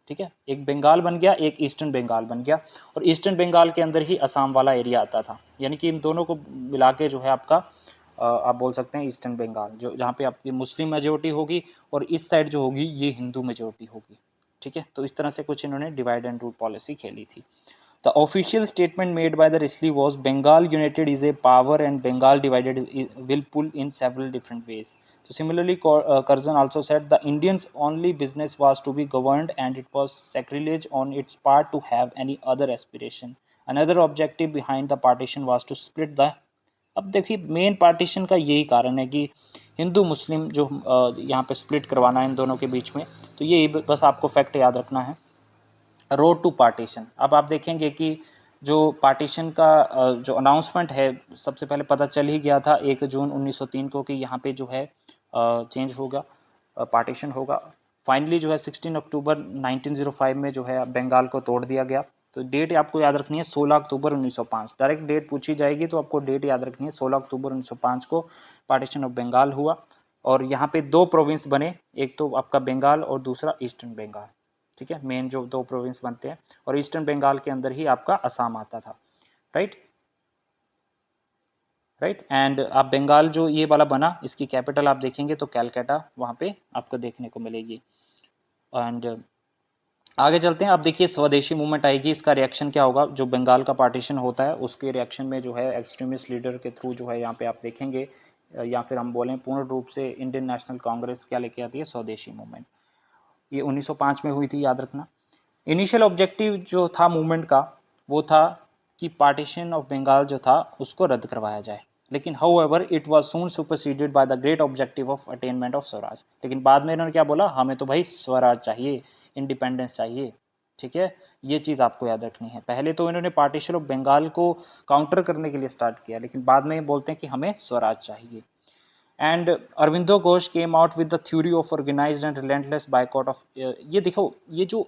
ठीक है, एक बंगाल बन गया, एक ईस्टर्न बंगाल बन गया, और ईस्टर्न बंगाल के अंदर ही असम वाला एरिया आता था, यानी कि इन दोनों को मिला के जो है आपका आप बोल सकते हैं ईस्टर्न बंगाल, जो जहाँ पे आपकी मुस्लिम मेजोरिटी होगी और इस साइड जो होगी ये हिंदू मेजोरिटी होगी, ठीक है। तो इस तरह से कुछ इन्होंने डिवाइड एंड रूल पॉलिसी खेली थी। The official statement made by the Risley was Bengal united is a power and Bengal divided will pull in several different ways. So similarly, Curzon also said the Indians' only business was to be governed and it was sacrilege on its part to have any other aspiration. Another objective behind the partition was to split the। अब देखिए main partition का यही कारण है कि हिंदू मुस्लिम जो यहाँ पे स्प्लिट करवाना है इन दोनों के बीच में, तो ये बस आपको फैक्ट याद रखना है। रोड टू पार्टीशन, अब आप देखेंगे कि जो पार्टीशन का जो अनाउंसमेंट है सबसे पहले पता चल ही गया था 1 जून 1903 को कि यहाँ पे जो है चेंज होगा, पार्टीशन होगा। फाइनली जो है 16 अक्टूबर 1905 में जो है बंगाल को तोड़ दिया गया। तो डेट आपको याद रखनी है 16 अक्टूबर 1905, डायरेक्ट डेट पूछी जाएगी तो आपको डेट याद रखनी है 16 अक्टूबर 1905 को पार्टीशन ऑफ बंगाल हुआ, और यहाँ पे 2 प्रोविंस बने, एक तो आपका बंगाल और दूसरा ईस्टर्न बंगाल, ठीक है। मेन जो 2 प्रोविंस बनते हैं, और ईस्टर्न बंगाल के अंदर ही आपका असम आता था, राइट। एंड आप बंगाल जो ये वाला बना इसकी कैपिटल आप देखेंगे तो कैलकाटा वहाँ पे आपको देखने को मिलेगी। एंड आगे चलते हैं, अब देखिए स्वदेशी मूवमेंट आएगी, इसका रिएक्शन क्या होगा, जो बंगाल का पार्टीशन होता है उसके रिएक्शन में जो है एक्सट्रीमिस्ट लीडर के थ्रू जो है यहाँ पे आप देखेंगे या फिर हम बोलें पूर्ण रूप से इंडियन नेशनल कांग्रेस क्या लेके आती है, स्वदेशी मूवमेंट। ये 1905 में हुई थी, याद रखना। इनिशियल ऑब्जेक्टिव जो था मूवमेंट का वो था कि पार्टीशन ऑफ बंगाल जो था उसको रद्द करवाया जाए, लेकिन however it was soon superseded by the great objective of attainment of Swaraj. लेकिन बाद में इन्होंने क्या बोला, हमें तो भाई स्वराज चाहिए, इंडिपेंडेंस चाहिए। ठीक है, ये चीज़ आपको याद रखनी है। पहले तो इन्होंने पार्टीशन ऑफ बंगाल को काउंटर करने के लिए स्टार्ट किया, लेकिन बाद में बोलते हैं कि हमें स्वराज चाहिए। And Aurobindo Ghosh came out with the theory of organised and relentless boycott of, ये देखो, ये जो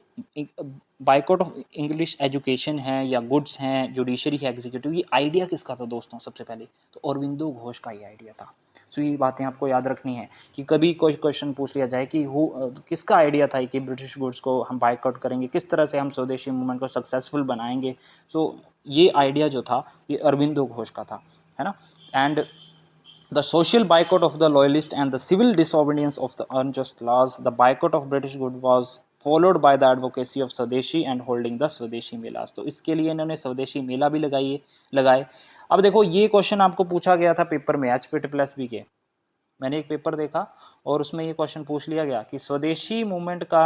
बाइकआउट ऑफ इंग्लिश एजुकेशन है या गुड्स हैं, जुडिशरी है, एग्जीक्यूटिव, ये आइडिया किसका था दोस्तों? सबसे पहले तो अरविंदो घोष का ही आइडिया था। सो ये बातें आपको याद रखनी है कि कभी कोई क्वेश्चन पूछ लिया जाए कि किसका आइडिया था कि ब्रिटिश गुड्स को हम बाइकआउट करेंगे, किस तरह से हम स्वदेशी मूवमेंट को सक्सेसफुल बनाएंगे। सो ये आइडिया जो था ये अरविंदो घोष का था, है ना। And the social boycott of the loyalists and the civil disobedience of the unjust laws, the boycott of British goods was followed by the advocacy of Swadeshi and holding the Swadeshi MELAS. तो इसके लिए इन्होंने स्वदेशी मेला भी लगाए। अब देखो, ये क्वेश्चन आपको पूछा गया था पेपर में HP+B के। मैंने एक पेपर देखा और उसमें ये क्वेश्चन पूछ लिया गया कि स्वदेशी मूवमेंट का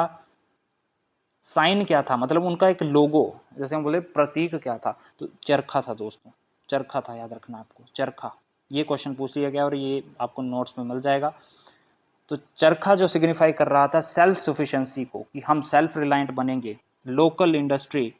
साइन क्या था, मतलब उनका एक लोगो, जैसे हम बोले प्रतीक क्या था, तो चरखा था दोस्तों, चरखा था, याद रखना आपको, चरखा। ये क्वेश्चन पूछ लिया गया और ये आपको नोट्स में मिल जाएगा। तो चरखा जो सिग्निफाई कर रहा था सेल्फ सफिशिएंसी को, कि हम सेल्फ रिलायंट बनेंगे, लोकल इंडस्ट्री।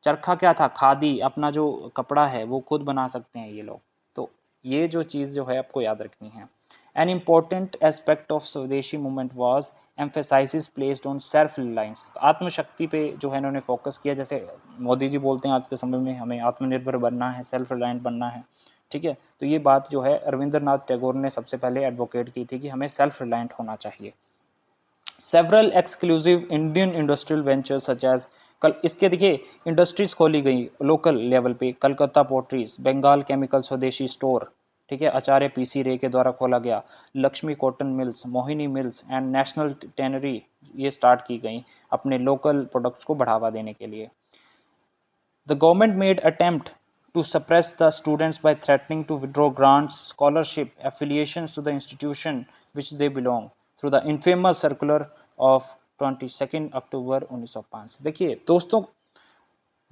चरखा क्या था? खादी, अपना जो कपड़ा है वो खुद बना सकते हैं ये लोग। तो ये जो चीज़ जो है आपको याद रखनी है। An important aspect of swadeshi movement was emphasis placed on self reliance. आत्मशक्ति पे जो है इन्होंने फोकस किया। जैसे मोदी जी बोलते हैं आज के समय में हमें आत्मनिर्भर बनना है, सेल्फ रिलायंट बनना है। ठीक है, तो ये बात जो है रविंद्रनाथ टैगोर ने सबसे पहले एडवोकेट की थी कि हमें सेल्फ रिलायंट होना चाहिए। Several exclusive Indian industrial ventures such as, कल इसके देखिए इंडस्ट्रीज खोली गई लोकल लेवल पे, Calcutta potteries, Bengal chemical swadeshi store, ठीक है, आचार्य PC रे के द्वारा खोला गया, Lakshmi cotton mills, Mohini mills and national tannery, ये स्टार्ट की गई अपने लोकल प्रोडक्ट्स को बढ़ावा देने के लिए। The government made attempt to suppress the students by threatening to withdraw grants, scholarship, affiliations to the institution which they belong through the infamous circular of 22 अक्टूबर 1905। देखिए दोस्तों,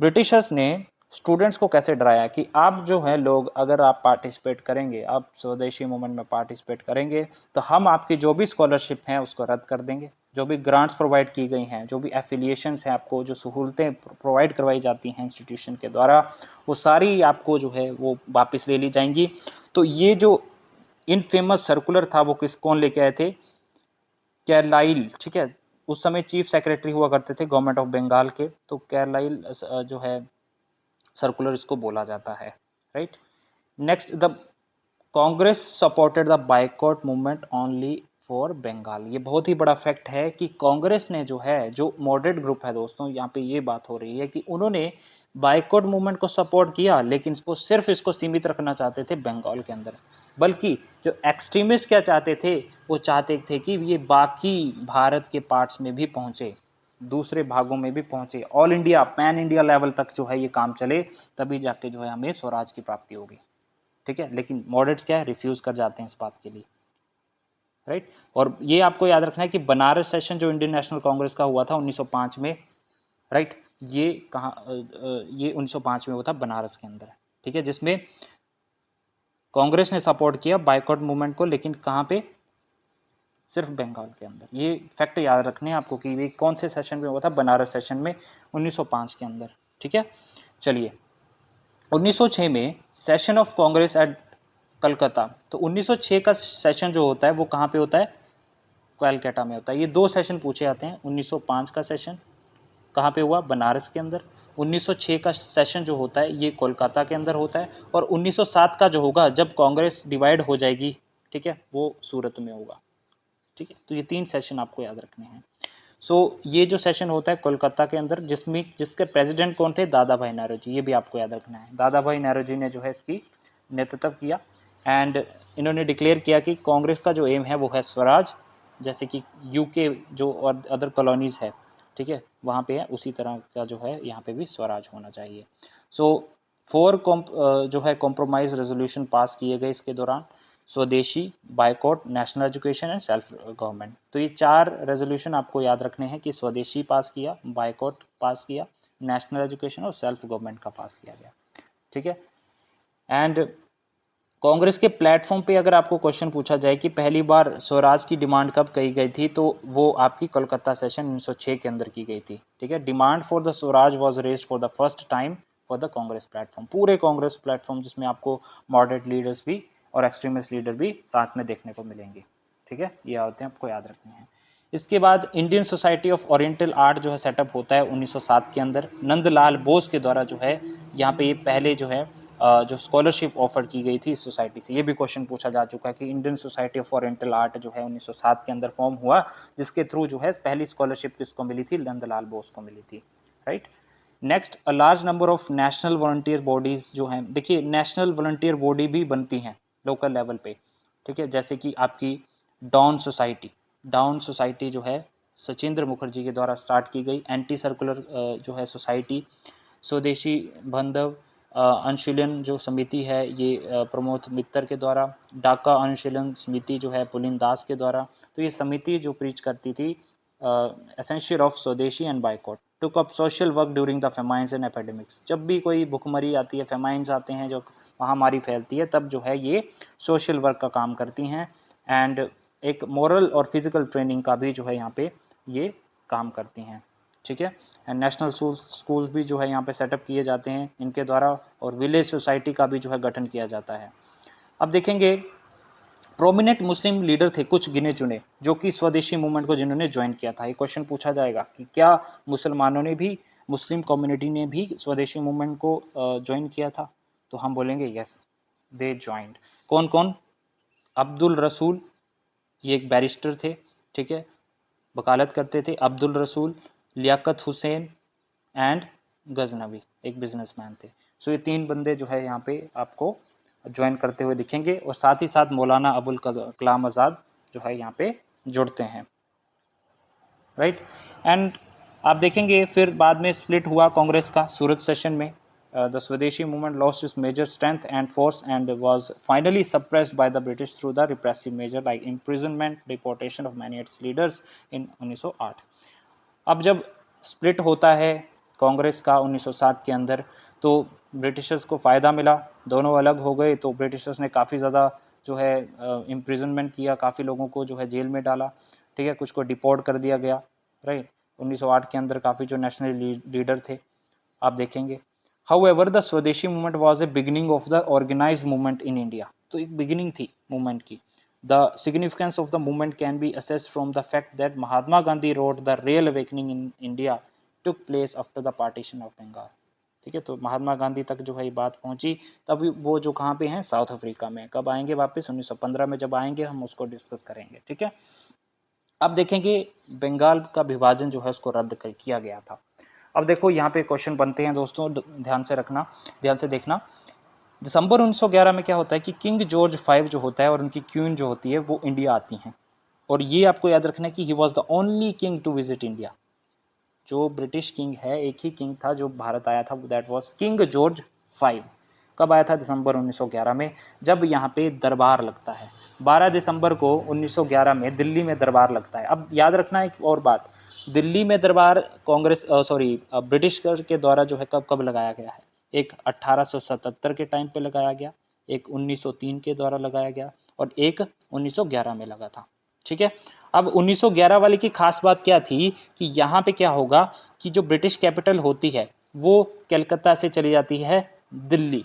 ब्रिटिशर्स ने स्टूडेंट्स को कैसे डराया कि आप जो है लोग, अगर आप पार्टिसिपेट करेंगे, आप स्वदेशी मूवमेंट में पार्टिसिपेट करेंगे, तो हम आपकी जो भी स्कॉलरशिप हैं उसको रद्द कर देंगे, जो भी ग्रांट्स प्रोवाइड की गई हैं, जो भी एफिलिएशंस हैं, आपको जो सहूलतें प्रोवाइड करवाई जाती हैं इंस्टीट्यूशन के द्वारा, वो सारी आपको जो है वो वापस ले ली जाएंगी। तो ये जो इनफेमस सर्कुलर था वो कौन लेके आए थे? कैरलाइल। ठीक है, उस समय चीफ सेक्रेटरी हुआ करते थे गवर्नमेंट ऑफ बंगाल के। तो कैरलाइल जो है सर्कुलर इसको बोला जाता है, right. Next, the Congress supported the boycott movement only for Bengal. ये बहुत ही बड़ा फैक्ट है कि कांग्रेस ने जो है, जो मॉडरेट ग्रुप है दोस्तों, यहाँ पे ये बात हो रही है कि उन्होंने बाइकआउट मूवमेंट को सपोर्ट किया, लेकिन सिर्फ इसको सीमित रखना चाहते थे बंगाल के अंदर। बल्कि जो एक्सट्रीमिस्ट क्या चाहते थे, वो चाहते थे कि ये बाकी भारत के पार्ट्स में भी पहुंचे, दूसरे भागों में भी पहुंचे, all India, pan India level तक जो है ये काम चले, तभी जाके जो है हमें स्वराज की प्राप्ति होगी। ठीक है, लेकिन मॉडरेट्स क्या है, रिफ्यूज कर जाते हैं इस बात के लिए, राइट। और ये आपको याद रखना है कि बनारस सेशन जो इंडियन नेशनल कांग्रेस का हुआ था 1905 में, राइट, ये कहाँ, ये 1905 में हुआ था बनारस के अंदर। ठीक है, जिसमें कांग्रेस ने सपोर्ट किया बाइकआउट मूवमेंट को, लेकिन कहाँ पे? सिर्फ बंगाल के अंदर। ये फैक्ट याद रखने हैं आपको कि ये कौन से सेशन में हुआ था? बनारस सेशन में 1905 के अंदर। ठीक है, चलिए 1906 में session of Congress at Calcutta. तो 1906 का सेशन जो होता है वो कहाँ पे होता है? कलकत्ता में होता है। ये दो सेशन पूछे जाते हैं। 1905 का सेशन कहाँ पे हुआ? बनारस के अंदर। 1906 का सेशन जो होता है ये कोलकाता के अंदर होता है। और 1907 का जो होगा, जब कांग्रेस डिवाइड हो जाएगी, ठीक है, वो सूरत में होगा। ठीक है, तो ये 3 सेशन आपको याद रखने हैं। ये जो सेशन होता है कोलकाता के अंदर, जिसके प्रेसिडेंट कौन थे? दादा भाई नौरोजी। ये भी आपको याद रखना है। दादा भाई नौरोजी ने जो है इसकी नेतृत्व किया एंड इन्होंने डिक्लेयर किया कि कांग्रेस का जो एम है वो है स्वराज, जैसे कि यूके जो और अदर कॉलोनीज़ है, ठीक है, वहाँ पे है, उसी तरह का जो है यहाँ पे भी स्वराज होना चाहिए। सो 4 जो है कॉम्प्रोमाइज़ रेजोल्यूशन पास किए गए इसके दौरान। स्वदेशी, boycott, national education and self government. तो ये 4 रेजोल्यूशन आपको याद रखने हैं कि स्वदेशी पास किया, बायकॉट पास किया, नेशनल एजुकेशन और सेल्फ गवर्नमेंट का पास किया गया। ठीक है। एंड कांग्रेस के प्लेटफॉर्म पे अगर आपको क्वेश्चन पूछा जाए कि पहली बार स्वराज की डिमांड कब कही गई थी, तो वो आपकी कोलकाता सेशन 1906 के अंदर की गई थी। ठीक है। Demand for the Swaraj was raised for the first time for the Congress platform. पूरे कांग्रेस प्लेटफॉर्म जिसमें आपको मॉडरेट लीडर्स भी और एक्सट्रीमिस्ट लीडर भी साथ में देखने को मिलेंगे। ठीक है। ये होते हैं, आपको याद रखने हैं। इसके बाद Indian society of oriental art जो है सेटअप होता है 1907 के अंदर। नंदलाल बोस के द्वारा जो है यहाँ पे ये पहले जो है जो स्कॉलरशिप ऑफर की गई थी इस सोसाइटी से। ये भी क्वेश्चन पूछा जा चुका है कि Indian society of oriental art जो है 1907 के अंदर फॉर्म हुआ, जिसके थ्रू जो है पहली स्कॉलरशिप किसको मिली थी, नंदलाल बोस को मिली थी। Right. Next, a large number of national volunteer bodies जो हैं, देखिए नेशनल वॉलंटियर बॉडी भी बनती हैं लोकल लेवल पे। ठीक है। जैसे कि आपकी डॉन सोसाइटी, डाउन सोसाइटी जो है सचिंद्र मुखर्जी के द्वारा स्टार्ट की गई। एंटी सर्कुलर जो है सोसाइटी, स्वदेशी बंधव अनुशीलन जो समिति है ये प्रमोद मित्तर के द्वारा। डाका अनुशीलन समिति जो है पुलिन दास के द्वारा। तो ये समिति जो प्रीच करती थी एसेंशियल ऑफ स्वदेशी and boycott. Took up social work during the famines and epidemics. जब भी कोई भुखमरी आती है, फेमाइंस आते हैं, जो महामारी फैलती है, तब जो है ये सोशल वर्क का काम करती हैं। एंड एक मोरल और फिजिकल ट्रेनिंग का भी जो है यहाँ पे ये काम करती हैं। ठीक है। एंड नेशनल स्कूल भी जो है यहाँ पे सेटअप किए जाते हैं इनके द्वारा, और विलेज सोसाइटी का भी जो है गठन किया जाता है। अब देखेंगे प्रोमिनेंट मुस्लिम लीडर थे कुछ गिने चुने जो कि स्वदेशी मूवमेंट को जिन्होंने ज्वाइन किया था। ये क्वेश्चन पूछा जाएगा कि क्या मुसलमानों ने भी, मुस्लिम कम्युनिटी ने भी स्वदेशी मूवमेंट को ज्वाइन किया था, तो हम बोलेंगे यस, दे ज्वाइंड। कौन कौन? अब्दुल रसूल, ये एक बैरिस्टर थे। ठीक है। वकालत करते थे। अब्दुल रसूल, लियाकत हुसैन एंड गजनवी, एक बिजनेसमैन थे। सो ये 3 बंदे जो है यहाँ पे आपको ज्वाइन करते हुए दिखेंगे, और साथ ही साथ मौलाना अबुल कलाम आज़ाद जो है यहाँ पे जुड़ते हैं। राइट। एंड आप देखेंगे फिर बाद में स्प्लिट हुआ कांग्रेस का सूरत सेशन में। The swadeshi movement lost its major strength and force and was finally suppressed by the British through the repressive measure like imprisonment, deportation of many its leaders in 1908। अब जब स्प्लिट होता है कांग्रेस का 1907 के अंदर, तो ब्रिटिशर्स को फ़ायदा मिला, दोनों अलग हो गए। तो ब्रिटिशर्स ने काफ़ी ज़्यादा जो है इम्प्रिजनमेंट किया, काफ़ी लोगों को जो है जेल में डाला। ठीक है। कुछ को डिपोर्ट कर दिया गया। राइट। 1908 के अंदर काफ़ी जो नेशनल लीडर थे आप देखेंगे। However the swadeshi movement was a beginning of the organised movement in India. तो एक बिगिनिंग थी मूवमेंट की। The significance of the movement can be assessed from the fact that Mahatma Gandhi wrote the real awakening in India took place after the partition of Bengal। ठीक है। तो महात्मा गांधी तक जो है ये बात पहुंची, तब वो जो कहाँ पे हैं, साउथ अफ्रीका में। कब आएंगे वापस? 1915 में जब आएंगे हम उसको डिस्कस करेंगे। ठीक है। अब देखेंगे बंगाल का विभाजन जो है उसको रद्द किया गया था। अब देखो यहाँ पे क्वेश्चन बनते हैं दोस्तों, ध्यान से रखना, ध्यान से देखना। दिसंबर 1911 में क्या होता है कि किंग जॉर्ज 5 जो होता है और उनकी क्वीन जो होती है वो इंडिया आती हैं। और ये आपको याद रखना है कि he was the only king to visit India. जो ब्रिटिश किंग है, एक ही किंग था जो भारत आया था, दैट वाज किंग जॉर्ज 5। कब आया था? दिसंबर 1911 में, जब यहाँ पे दरबार लगता है। 12 दिसंबर को 1911 में दिल्ली में दरबार लगता है। अब याद रखना एक और बात, दिल्ली में दरबार कांग्रेस ब्रिटिश के द्वारा जो है कब कब लगाया गया है। एक 1877 के टाइम पे लगाया गया, एक 1903 के द्वारा लगाया गया, और एक 1911 में लगा था। ठीक है। अब 1911 वाले की खास बात क्या थी कि यहाँ पे क्या होगा कि जो ब्रिटिश कैपिटल होती है वो कलकत्ता से चली जाती है दिल्ली।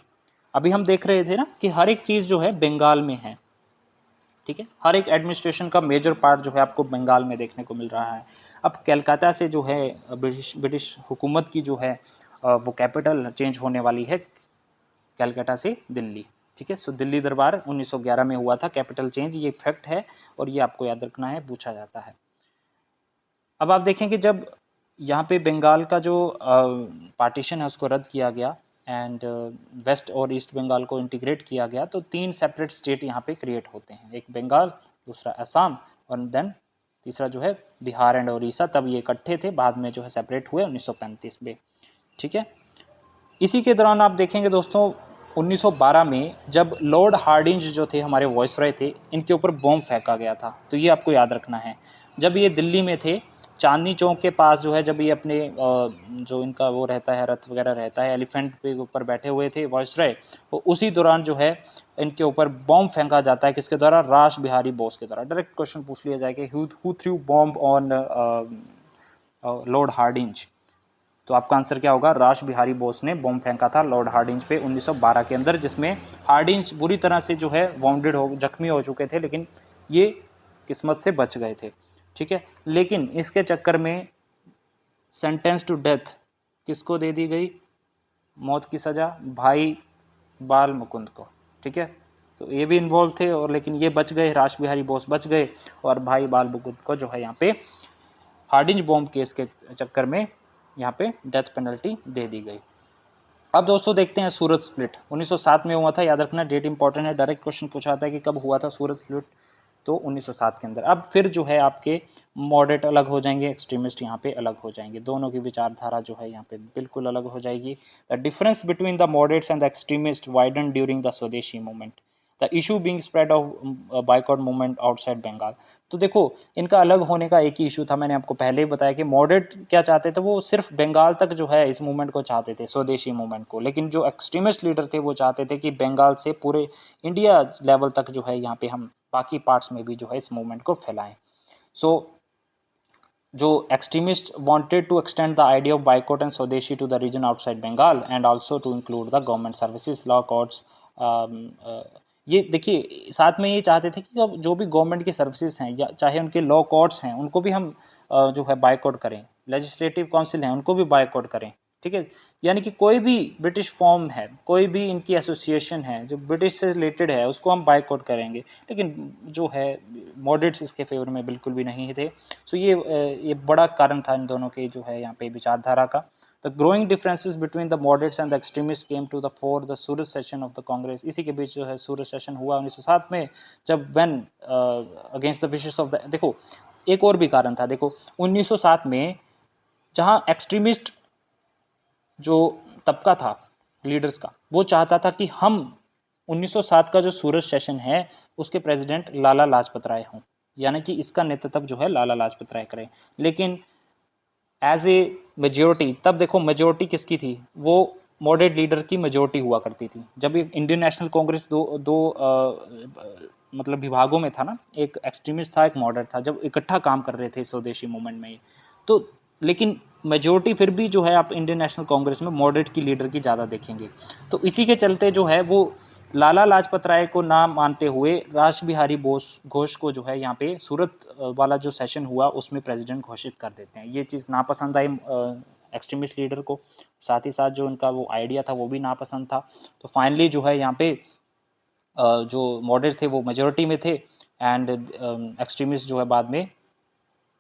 अभी हम देख रहे थे ना कि हर एक चीज़ जो है बंगाल में है। ठीक है। हर एक एडमिनिस्ट्रेशन का मेजर पार्ट जो है आपको बंगाल में देखने को मिल रहा है। अब कलकत्ता से जो है ब्रिटिश हुकूमत की जो है वो कैपिटल चेंज होने वाली है कलकत्ता से दिल्ली। ठीक है। सो दिल्ली दरबार 1911 में हुआ था, कैपिटल चेंज, ये फैक्ट है और ये आपको याद रखना है, पूछा जाता है। अब आप देखें कि जब यहाँ पे बंगाल का जो पार्टीशन है उसको रद्द किया गया एंड वेस्ट और ईस्ट बंगाल को इंटीग्रेट किया गया, तो 3 सेपरेट स्टेट यहाँ पे क्रिएट होते हैं, एक बंगाल, दूसरा असम, और देन तीसरा जो है बिहार एंड उड़ीसा। तब ये इकट्ठे थे, बाद में जो है सेपरेट हुए 1935 में। ठीक है। इसी के दौरान आप देखेंगे दोस्तों 1912 में जब लॉर्ड हार्डिंज जो थे हमारे वॉइसरॉय थे, इनके ऊपर बॉम्ब फेंका गया था। तो ये आपको याद रखना है। जब ये दिल्ली में थे, चांदनी चौक के पास जो है, जब ये अपने जो इनका वो रहता है, रथ वगैरह रहता है, एलिफेंट के ऊपर बैठे हुए थे वॉइसरॉय, तो उसी दौरान जो है इनके ऊपर बॉम्ब फेंका जाता है। किसके द्वारा? रास बिहारी बोस के द्वारा। डायरेक्ट क्वेश्चन पूछ लिया जाएगा, who through bomb on Lord Hardinge? तो आपका आंसर क्या होगा? रास बिहारी बोस ने बॉम्ब फेंका था लॉर्ड हार्डिंज पे 1912 के अंदर, जिसमें हार्डिंज बुरी तरह से जो है वाउंडेड हो, जख्मी हो चुके थे, लेकिन ये किस्मत से बच गए थे। ठीक है, लेकिन इसके चक्कर में सेंटेंस टू डेथ किसको दे दी गई? मौत की सजा भाई बाल मुकुंद को। ठीक है, तो ये भी इन्वॉल्व थे, और लेकिन ये बच गए, रास बिहारी बोस बच गए, और भाई बाल मुकुंद को जो है यहाँ पे हार्डिंज बॉम्ब केस के चक्कर में यहाँ पे डेथ पेनल्टी दे दी गई। अब दोस्तों देखते हैं सूरत स्प्लिट 1907 में हुआ था। याद रखना, डेट इंपॉर्टेंट है। डायरेक्ट क्वेश्चन पूछा था कि कब हुआ था सूरत स्प्लिट, तो 1907 के अंदर। अब फिर जो है आपके मॉडरेट अलग हो जाएंगे, एक्सट्रीमिस्ट यहाँ पे अलग हो जाएंगे, दोनों की विचारधारा जो है यहाँ पे बिल्कुल अलग हो जाएगी। The difference between the moderates and the extremist widen during the swadeshi movement, the issue being spread of boycott movement outside Bengal. तो देखो, इनका अलग होने का एक ही इशू था, मैंने आपको पहले ही बताया कि मॉडरेट क्या चाहते थे, वो सिर्फ बंगाल तक जो है इस मूवमेंट को चाहते थे, स्वदेशी मूवमेंट को, लेकिन जो एक्सट्रीमिस्ट लीडर थे वो चाहते थे कि बंगाल से पूरे इंडिया लेवल तक जो है यहाँ पे हम बाकी पार्ट्स में भी जो है इस मूवमेंट को फैलाएं। सो जो extremist wanted to extend the idea of boycott and swadeshi to the region outside Bengal and also to include the government services, law, courts. ये देखिए, साथ में ये चाहते थे कि अब जो भी गवर्नमेंट की सर्विसेज हैं, या चाहे उनके लॉ कोर्ट्स हैं, उनको भी हम जो है बाइकआउट करें, लेजिस्लेटिव काउंसिल हैं उनको भी बाइकआउट करें। ठीक है, यानी कि कोई भी ब्रिटिश फॉर्म है, कोई भी इनकी एसोसिएशन है जो ब्रिटिश से रिलेटेड है, उसको हम बाइकआउट करेंगे। लेकिन जो है मॉडरेट्स इसके फेवर में बिल्कुल भी नहीं थे। सो ये बड़ा कारण था इन दोनों के जो है यहाँ पे विचारधारा का। The growing differences between the moderates and the extremist came to the fore the Surat session of the Congress. इसी के बीच जो है सूरत सेशन हुआ 1907 में, जब when against the wishes of the, देखो एक और भी कारण था। देखो 1907 में जहाँ एक्सट्रीमिस्ट जो तबका था लीडर्स का, वो चाहता था कि हम 1907 का जो सूरत सेशन है उसके प्रेसिडेंट लाला लाजपत राय हों, यानी कि इसका नेतृत्व जो है लाला लाजपत राय करें। लेकिन एज ए मेजोरिटी, तब देखो मेजोरिटी किसकी थी? वो मॉडरेट लीडर की मेजोरिटी हुआ करती थी। जब ये इंडियन नेशनल कांग्रेस दो मतलब विभागों में था ना, एक एक्सट्रीमिस्ट था, एक मॉडरेट था, जब इकट्ठा काम कर रहे थे स्वदेशी मूवमेंट में, तो लेकिन मेजोरिटी फिर भी जो है आप इंडियन नेशनल कांग्रेस में मॉडरेट की लीडर की ज़्यादा देखेंगे। तो इसी के चलते जो है वो लाला लाजपत राय को ना मानते हुए रास बिहारी बोस घोष को जो है यहाँ पे सूरत वाला जो सेशन हुआ उसमें प्रेसिडेंट घोषित कर देते हैं। ये चीज़ नापसंद आई एक्सट्रीमिस्ट लीडर को, साथ ही साथ जो उनका वो आइडिया था वो भी नापसंद था। तो फाइनली जो है यहाँ पे जो मॉडरेट थे वो मेजोरिटी में थे, एंड एक्सट्रीमिस्ट जो है बाद में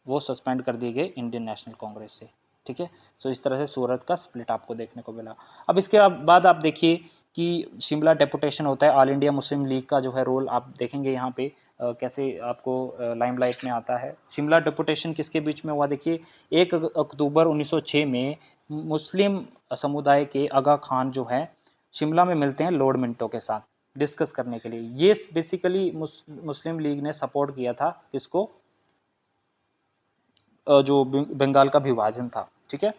वो सस्पेंड कर दिए गए इंडियन नेशनल कांग्रेस से। ठीक है, सो इस तरह से सूरत का स्प्लिट आपको देखने को मिला। अब इसके बाद आप देखिए कि शिमला डेपुटेशन होता है, ऑल इंडिया मुस्लिम लीग का जो है रोल आप देखेंगे यहाँ पे कैसे आपको लाइमलाइट में आता है। शिमला डेपुटेशन किसके बीच में हुआ? देखिए 1 अक्टूबर 1906 में मुस्लिम समुदाय के आगा खान जो है शिमला में मिलते हैं लॉर्ड मिंटो के साथ डिस्कस करने के लिए। ये बेसिकली मुस्लिम लीग ने सपोर्ट किया था किसको? जो बंगाल का विभाजन था। ठीक है,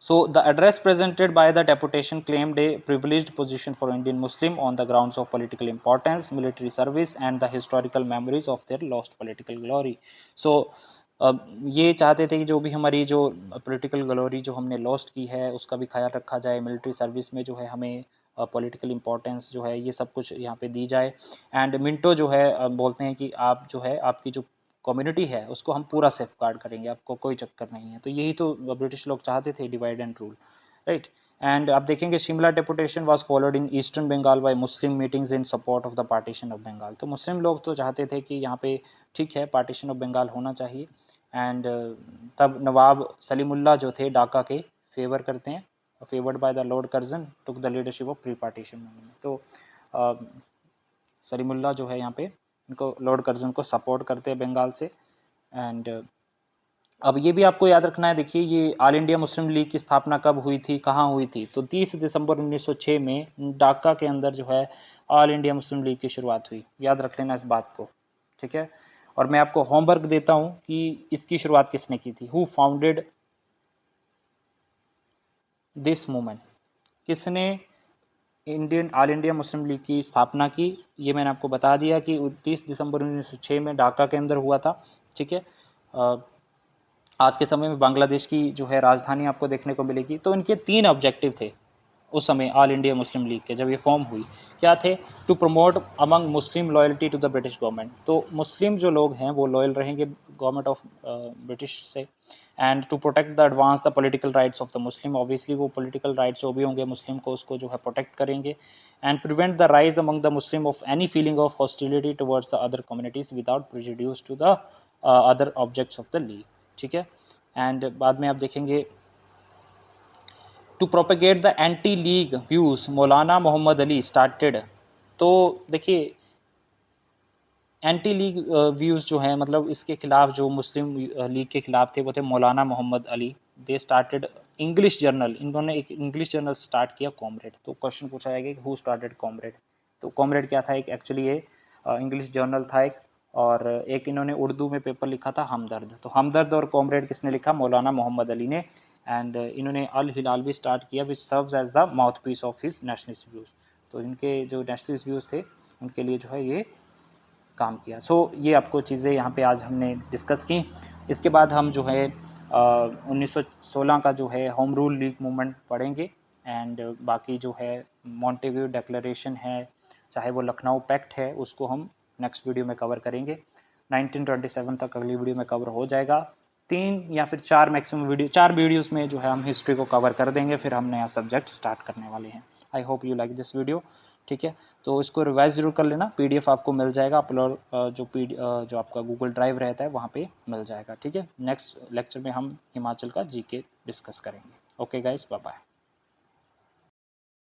so the address presented by the deputation claimed a privileged position for Indian Muslim on the grounds of political importance, military service and the historical memories of their lost political glory. So ये चाहते थे कि जो भी हमारी जो political glory जो हमने लॉस्ट की है उसका भी ख्याल रखा जाए, मिलिट्री सर्विस में जो है हमें पॉलिटिकल इंपॉर्टेंस जो है ये सब कुछ यहाँ पे दी जाए। एंड मिंटो जो है बोलते हैं कि आप जो है आपकी जो कम्युनिटी है उसको हम पूरा सेफ गार्ड करेंगे, आपको कोई चक्कर नहीं है। तो यही तो ब्रिटिश लोग चाहते थे, divide and rule, right. And आप देखेंगे Shimla deputation was followed in eastern Bengal by Muslim meetings in support of the partition of Bengal. तो मुस्लिम लोग तो चाहते थे कि यहाँ पे ठीक है पार्टीशन ऑफ बंगाल होना चाहिए। एंड तब नवाब सलीमुल्लाह जो थे ढाका के फेवर करते हैं, favoured by the Lord Curzon took the leadership of pre partition movement. तो सलीमुल्लाह जो है यहाँ पे इनको लॉर्ड कर्जन को सपोर्ट करते हैं बंगाल से। एंड अब ये भी आपको याद रखना है, देखिए ये ऑल इंडिया मुस्लिम लीग की स्थापना कब हुई थी, कहाँ हुई थी, तो 30 दिसंबर 1906 में ढाका के अंदर जो है ऑल इंडिया मुस्लिम लीग की शुरुआत हुई। याद रख लेना इस बात को, ठीक है। और मैं आपको होमवर्क देता हूँ कि इसकी शुरुआत किसने की थी, हु फाउंडेड दिस मूवमेंट, किसने Indian all India Muslim league की स्थापना की। ये मैंने आपको बता दिया कि 30 दिसंबर 1906 में ढाका के अंदर हुआ था, ठीक है। आज के समय में बांग्लादेश की जो है राजधानी आपको देखने को मिलेगी। तो इनके 3 ऑब्जेक्टिव थे उस समय ऑल इंडिया मुस्लिम लीग के, जब ये फॉर्म हुई। क्या थे? To promote among Muslim loyalty to the British government, तो मुस्लिम जो लोग हैं वो लॉयल रहेंगे गवर्नमेंट ऑफ ब्रिटिश से। And to protect the advance the political rights of the Muslim, obviously वो पॉलिटिकल राइट्स जो भी होंगे मुस्लिम को, उसको जो है प्रोटेक्ट करेंगे। And prevent the rise among the Muslim of any feeling of hostility towards the other communities without prejudice to the other objects of the league, ठीक है। एंड बाद में आप देखेंगे to propagate the anti league views Maulana Mohammad Ali started. तो देखिए anti league views जो हैं, मतलब इसके खिलाफ जो मुस्लिम लीग के खिलाफ थे वो थे Maulana Mohammad Ali. They started English journal, इन्होंने एक इंग्लिश जर्नल स्टार्ट किया, कॉमरेड। तो क्वेश्चन पूछा जाएगा कि हु स्टार्टेड कॉमरेड, तो कॉमरेड क्या था, एक एक्चुअली ये इंग्लिश जर्नल था एक, और एक इन्होंने उर्दू में पेपर लिखा था हमदर्द। तो हमदर्द और कॉमरेड किसने लिखा? मौलाना मोहम्मद अली ने। एंड इन्होंने अल हिलाल भी स्टार्ट किया which serves as the mouthpiece of his nationalist views. तो इनके जो नेशनलिस्ट व्यूज़ थे उनके लिए जो है ये काम किया। सो ये आपको चीज़ें यहाँ पे आज हमने डिस्कस की। इसके बाद हम जो है 1916 का जो है होम रूल लीग मूवमेंट पढ़ेंगे। एंड बाकी जो है मॉन्टेग्यू डिक्लेरेशन है, चाहे वो लखनऊ पैक्ट है, उसको हम नेक्स्ट वीडियो में कवर करेंगे। 1927 तक अगली वीडियो में कवर हो जाएगा। 3 या फिर 4 मैक्सिमम वीडियो, 4 वीडियोस में जो है हम हिस्ट्री को कवर कर देंगे, फिर हम नया सब्जेक्ट स्टार्ट करने वाले हैं। I hope you like this video, ठीक है। तो इसको रिवाइज जरूर कर लेना, पीडीएफ आपको मिल जाएगा अपलोड, जो आपका गूगल ड्राइव रहता है वहाँ पे मिल जाएगा, ठीक है। नेक्स्ट लेक्चर में हम हिमाचल का जीके डिस्कस करेंगे। Okay guys, bye bye.